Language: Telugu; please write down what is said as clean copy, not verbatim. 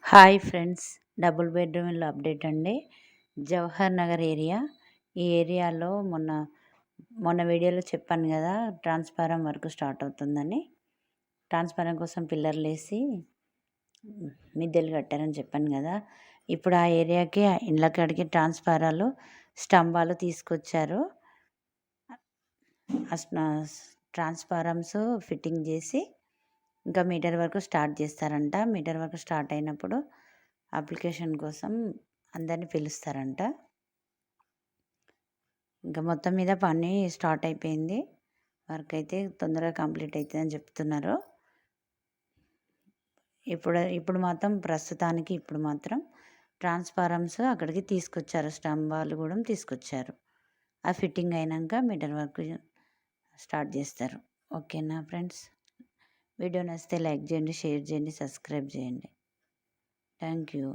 హాయ్ ఫ్రెండ్స్, డబుల్ బెడ్రూమ్ ఇల్లు అప్డేట్ అండి. జవహర్ నగర్ ఏరియా. ఈ ఏరియాలో మొన్న వీడియోలో చెప్పాను కదా, ట్రాన్స్ఫారం వర్క్ స్టార్ట్ అవుతుందని. ట్రాన్స్ఫారం కోసం పిల్లర్లు వేసి మిద్దెలు కట్టారని చెప్పాను కదా. ఇప్పుడు ఆ ఏరియాకి ఇండ్ల కాడికి ట్రాన్స్ఫారాలు స్తంభాలు తీసుకొచ్చారు. ట్రాన్స్ఫారమ్స్ ఫిట్టింగ్ చేసి ఇంకా మీటర్ వరకు స్టార్ట్ చేస్తారంట. మీటర్ వరకు స్టార్ట్ అయినప్పుడు అప్లికేషన్ కోసం అందరిని పిలుస్తారంట. ఇంకా మొత్తం మీద పని స్టార్ట్ అయిపోయింది. వర్క్ అయితే తొందరగా కంప్లీట్ అవుతుందని చెప్తున్నారు. ఇప్పుడు ప్రస్తుతానికి ట్రాన్స్ఫారమ్స్ అక్కడికి తీసుకొచ్చారు, స్తంభాలు కూడా తీసుకొచ్చారు. ఆ ఫిట్టింగ్ అయినాక మీటర్ వర్క్ స్టార్ట్ చేస్తారు. ఓకేనా ఫ్రెండ్స్? వీడియో నచ్చితే లైక్ చేయండి, షేర్ చేయండి, సబ్స్క్రైబ్ చేయండి. Thank you.